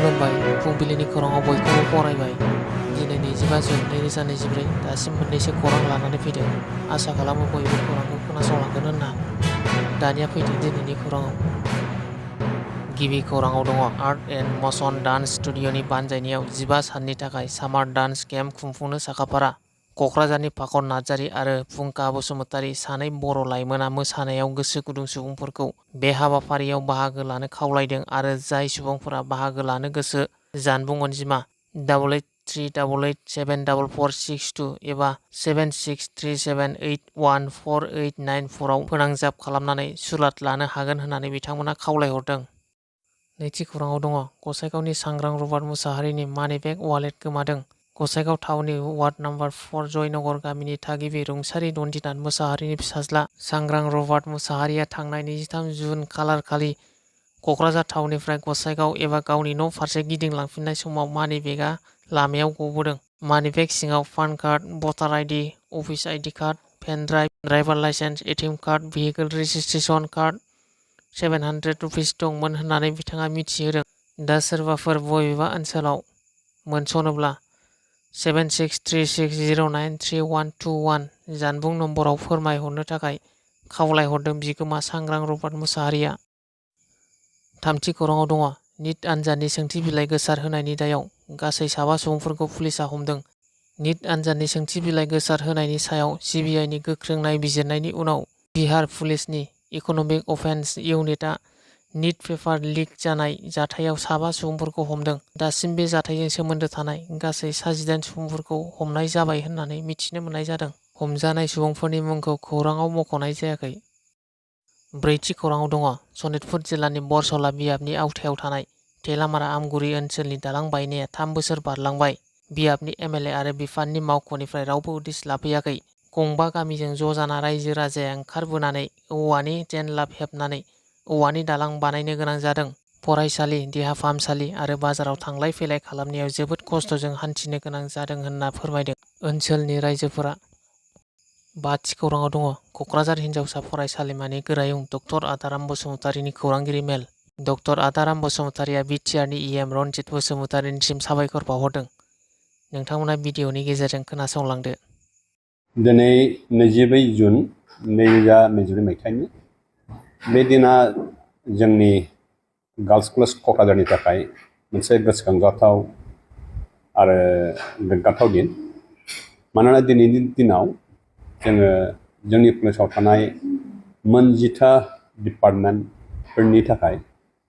खुलुमबाय फुंबिलिनि खौराङाव बयखौबो बरायबाय। दिनै 25 जुन 2024 दासिम मोननैसो खौरां लानानै फैदों। आसा खालामो बयबो खौरांखौ खोनासंलांगोन होनना। दानिया फैदो दिनैनि खौराङाव। गिबि खौराङाव दङ आर्ट एन्ड मशन डान्स स्टुडिअ'नि बानजायनायाव 15 साननि थाखाय सामार डान्स केम्प खुंफुंनो साखाफारा। क'क्राझारनि फाखन नार्जारी आरो फुंखा बसुमतारी सानै बर' लाइमोना मोसानायाव गोसो गुदुं सुबुंफोरखौ बे हाबाफारियाव बाहागो लानो खावलायदों आरो जाय सुबुंफोरा बाहागो लानो गोसो जानबुं अनजिमा 8838874462 एबा 7637814894 आव फोनांजाब खालामनानै सुलाद लानो हागोन होननानै बिथांमोना खावलायहरदों। नैथि खौराङाव दङ गसाइगावनि सांग्रां रबार्ट मुसाहारिनि मानि बेग वालेट गोमादों। गसाइगाव टाउननि वार्ड नम्बर 4 जयनगर गामिनि थागिबि रुंसारि दन्दिनाथ मुसाहारिनि फिसाज्ला सांग्रां रबार्ट मुसाहारिया थांनाय 23 जुन खालारखालि क'क्राझार टाउननिफ्राय गसाइगाव एबा गावनि न' फारसे गिदिंलांफिननाय समाव मानि बेगआ लामायाव गबोदों। मानि बेग सिङाव PAN card, voter ID, office ID card, pen drive, driver licence, ATM card, vehicle registration card, 700 rupees दंमोन होननानै बिथाङा मिथिहोदों। दा सोरबाफोर बबेबा ओनसोलाव मोनस'नोब्ला 7636093121 जानबुं नम्बराव फोरमायहरनो थाखाय खावलायहरदों बिगोमा सांग्रां रबार्ट मुसाहारिया। थामथि खौराङाव दङ निट आनजादनि सोंथि बिलाइ गोसार होनायनि दायाव गासै 7 सुबुंफोरखौ पुलिसआ हमदों। निट आनजादनि सोंथि बिलाइ गोसार होनायनि सायाव सिबिआइनि गोख्रों नायबिजिरनायनि उनाव बिहार पुलिसनि इक'नमिक अफेन्स इउनिटआ निट पेपार लिक जानाय जाथायाव 7 सुबुंफोरखौ हमदों। दासिम बे जाथायजों सोमोन्दो थानाय गासै 18 सुबुंफोरखौ हमनाय जाबाय होननानै मिथिनो मोननाय जादों। हमजानाय सुबुंफोरनि मुंखौ खौराङाव मख'नाय जायाखै। ब्रैथि खौराङाव दङ सनितपुर जिल्लानि बरसला बियाबनि आवथायाव थानाय थेलामारा आमगुरि ओनसोलनि दालां बायनाया 3 बोसोर बारलांबाय। बियाबनि एमएलए आरो बिफाननि मावख'निफ्राय रावबो उदिस लाफैयाखै। गंबा गामिजों ज' जाना रायजो राजाया ओंखारबोनानै औवानि जेनलाब हेबनानै औवानि दालां बानायनो गोनां जादों। फरायसालि, देहा फाहामसालि आरो बाजाराव थांलाय फैलाय खालामनायाव जोबोद खस्थ'जों हान्थिनो गोनां जादों होनना फोरमायदों ओनसोलनि रायजोफोरा। बाथि खौराङाव दङ क'क्राझार हिनजावसा फरायसालिमानि गोरायुं डक्टर आदाराम बसुमतारीनि खौरांगिरि मेल। डक्टर आदाराम बसुमतारीया बिटिआरनि इएम रनजित बसुमतारीनिसिम साबायखर बावहरदों। नोंथांमोना भिडिअनि गेजेरजों खोनासंलांदो। दिनै 24 जुन 2024 मायथाइनि बे दिना जोंनि गार्ल्स कलेज क'क्राझारनि थाखाय मोनसे गोसोखांजाथाव आरो गोग्गाथाव दिन। मानोना दिनैनि दिनाव जोङो जोंनि कलेजाव थानाय मोन 10 डिपार्टमेन्टफोरनि थाखाय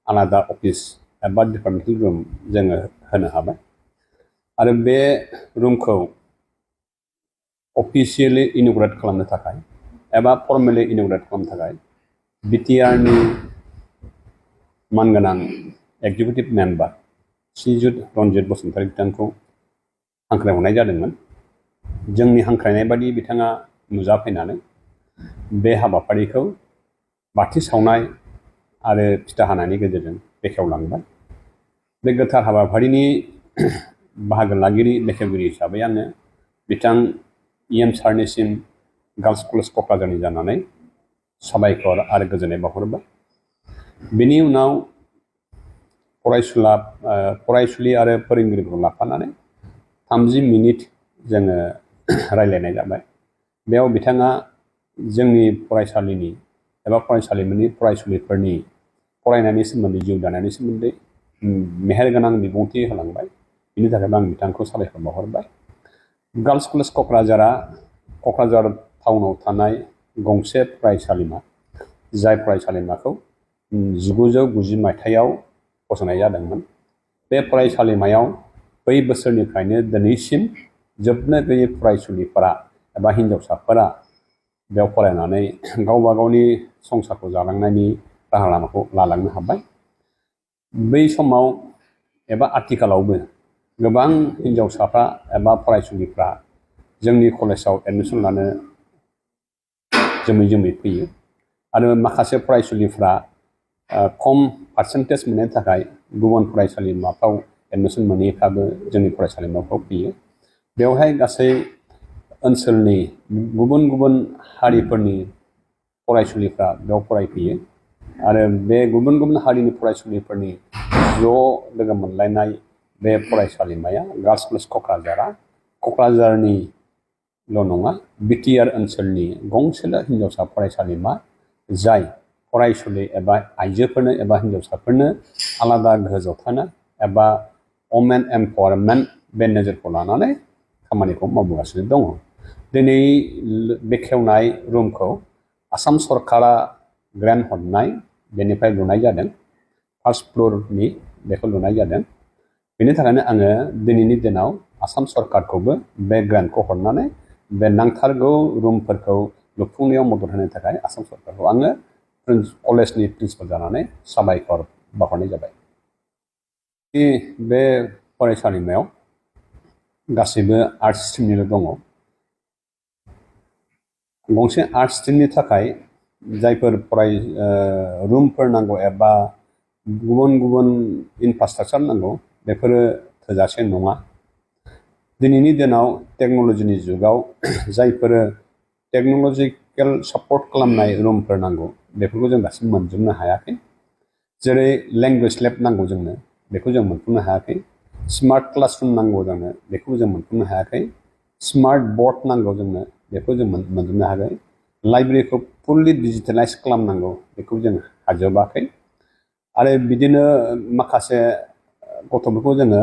आलादा अफिस एबा डिपार्टमेन्टेल रुम जोङो होनो हाबाय आरो बे रुमखौ अफिसियेलि इन'ग्रेट खालामनो थाखाय एबा फर्मेलि इन'ग्रेट खालामनो थाखाय बिटिआरनि मानगोनां एक्जिकिउटिभ मेम्बार श्रीजुत रनजित बसुमतारी बिथांखौ हांख्रायहरनाय जादोंमोन। जोंनि हांख्रायनाय बादि बिथाङा नुजाफैनानै बे हाबाफारिखौ बाथि सावनाय आरो फिथा हानायनि गेजेरजों बेखेवलांबाय। बे गोथार हाबाफारिनि बाहागो लागिरि बेखेवगिरि हिसाबै आङो बिथां इएम सारनिसिम गार्ल्स कलेज क'क्राझारनि जानानै साबायखर आरो गोजोननाय बावहरबाय। बेनि उनाव फरायसुलि आरो फोरोंगिरिफोरखौ लाफानानै 30 मिनिट जोङो रायज्लायनाय जाबाय। बेयाव बिथाङा जोंनि फरायसालिनि एबा फरायसालिमानि फरायसुलिफोरनि फरायनायनि सोमोन्दै जिउ दानायनि सोमोन्दै मेहेरगोनां बिबुंथि होलांबाय। बिनि थाखायबो आं बिथांखौ साबायखर बावहरबाय। गार्ल्स कलेज क'क्राझारा क'क्राझार टाउनाव थानाय गंसे फरायसालिमा, जाय फरायसालिमाखौ 1990 मायथाइयाव फसंनाय जादोंमोन। बे फरायसालिमायाव बै बोसोरनिफ्रायनो दिनैसिम जोबनो गैयै फरायसुलिफोरा एबा हिन्जावसाफोरा बेयाव फरायनानै गावबा गावनि संसारखौ जालांनायनि राहा लामाखौ लालांनो हाबाय। बै समाव एबा आथिखालावबो गोबां हिन्जावसाफ्रा एबा फरायसुलिफ्रा जोंनि कलेजाव एडमिसन लानो जोमै जोमै फैयो आरो माखासे फरायसुलिफ्रा खम पार्सेन्टेज मोननायनि थाखाय गुबुन फरायसालिमाफ्राव एडमिसन मोनैफ्राबो जोंनि फरायसालिमाफ्राव फैयो। बेवहाय गासै ओनसोलनि गुबुन गुबुन हारिफोरनि फरायसुलिफ्रा बेयाव फरायफैयो। आरो बे गुबुन गुबुन हारिनि फरायसुलिफोरनि ज' लोगो मोनलायनाय बे फरायसालिमाया गार्ल्स कलेज क'क्राझारा क'क्राझारनिल' नङा BTR ओनसोलनि गंसेल' हिन्जावसा फरायसालिमा जाय फरायसुलि एबा आइजोफोरनो एबा हिन्जावसाफोरनो आलादा गोहो जौगाहोनो एबा वमेन एम्पावारमेन्ट बे नोजोरखौ लानानै खामानिखौ मावबोगासिनो दङ। दिनै बेखेवनाय रुमखौ आसाम सरकारा ग्रेन्ट हरनाय बेनिफ्राय लुनाय जादों। फार्स्ट फ्ल'रनि बेखौ लुनाय जादों। बेनि थाखायनो आङो दिनैनि दिनाव आसाम सरकारखौबो बे ग्रेन्टखौ हरनानै बे नांथारगौ रुमफोरखौ लुफुंनायाव मदद होनो थाखाय आसाम सरकारखौ आङो कलेजनि प्रिन्सिपाल जानानै साबायखर बावहरनाय जाबाय। बे फरायसालिमायाव गासैबो आर्ट्स स्ट्रिमनिल' दङ। गंसे आर्ट्स स्ट्रिमनि थाखाय जायफोर रुमफोर नांगौ एबा गुबुन गुबुन इनफ्रास्ट्राक्चार नांगौ बेफोरो थोजासे नङा। दिनैनि दिनाव टेक्न'लजिनि जुगाव जायफोर टेक्न'लजिकेल सापर्ट खालामनाय रुमफोर नांगौ बेफोरखौ जों दासिम मोनजोबनो हायाखै। जेरै लेंगुवेज लेब नांगौ जोंनो बेखौ जों मोनफुंनो हायाखै। स्मार्ट क्लासरुम नांगौ जोंनो बेखौ जों मोनफुंनो हायाखै। स्मार्ट बर्ड नांगौ जोंनो बेखौ जों मोनजोबनो हायाखै। लाइब्रेरिखौ फुल्लि डिजिटेलाइज खालामनांगौ बेखौ जों हाजोबाखै। आरो बिदिनो माखासे गथ'फोरखौ जोङो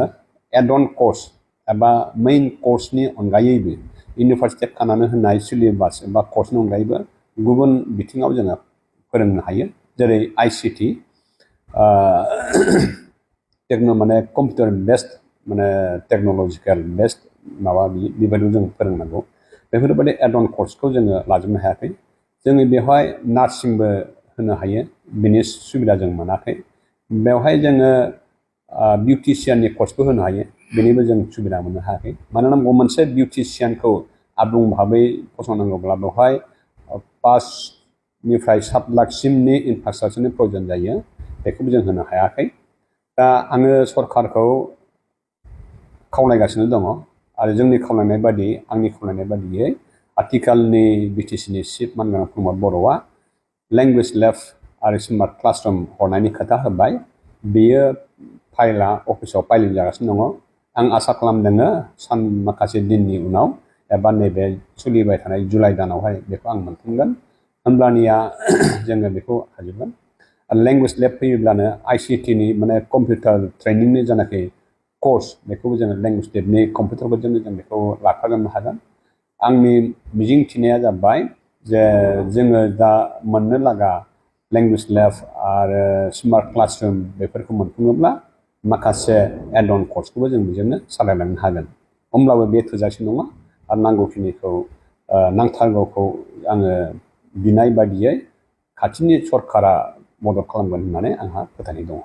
एड अन कर्स एबा मेइन कर्सनि अनगायैबो इउनिभार्सिटियाव थानानै होनाय सिलेबास एबा कर्सनि अनगायैबो गुबुन बिथिङाव जोङो फोरोंनो हायो। जेरै ICT माने कम्पिउटार बेस्ड माने टेक्न'लजिकेल बेस्ड माबा बेबायदियाव जों फोरोंनांगौ। बेफोरबायदि एड अन कर्सखौ जोङो लाजोबनो हायाखै। जोङो बेवहाय नार्सिंबो होनो हायो बिनि सुबिदा जों मोनाखै। बेवहाय जोङो बिउटिशियाननि कर्सबो होनो हायो बेनिबो जों सुबिदा मोननो हायाखै। मानोना मोनसे बिउटिशियानखौ आबुं भाबै फसंनांगौब्ला बेवहाय 5 निफ्राय 7 लाखसिमनि इनफ्रास्ट्राक्चारनि प्रयजन जायो बेखौबो जों होनो हायाखै। दा आङो सरकारखौ खावलायगासिनो दङ आरो जोंनि खावलायनाय बायदि आंनि खावलायनाय बायदियै आथिखालनि BTCनि चिफ मानगोनां प्रमद बर'आ लेंगुवेज लेब आरो स्मार्ट क्लासरुम हरनायनि खोथा होबाय। बेयो फाइलआ अफिसाव फाइलिं जागासिनो दङ। आं आसा खालामदों माखासे दिननि उनाव एबा नैबे सोलिबाय थानाय जुलाइ दानावहाय बेखौ आं मोनफुंगोन। होमब्लानिया जोङो बेखौ हाजोबगोन। लेंगुवेज लेब फैयोब्लानो ICTनि माने कम्पिउटार ट्रेनिंनि जानाखि कर्स बेखौबो जोङो लेंगुवेज लेबनि कम्पिउटारफोरजोंनो जों बेखौ लाफागोनो हागोन। आंनि मिजिंथिनाया जाबाय जे जोङो दा मोननो लागा लेंगुवेज लेब आरो स्मार्ट क्लासरुम बेफोरखौ मोनफुङोब्ला माखासे एड अन कर्सखौबो जों बेजोंनो सालायलांनो हागोन। होमब्लाबो बे थोजासे नङा आरो नांगौखिनिखौ नांथारगौखौ आङो बिनाय बायदियै खाथिनि सरकारा मदद खालामगोन होननानै आंहा फोथायनाय दङ।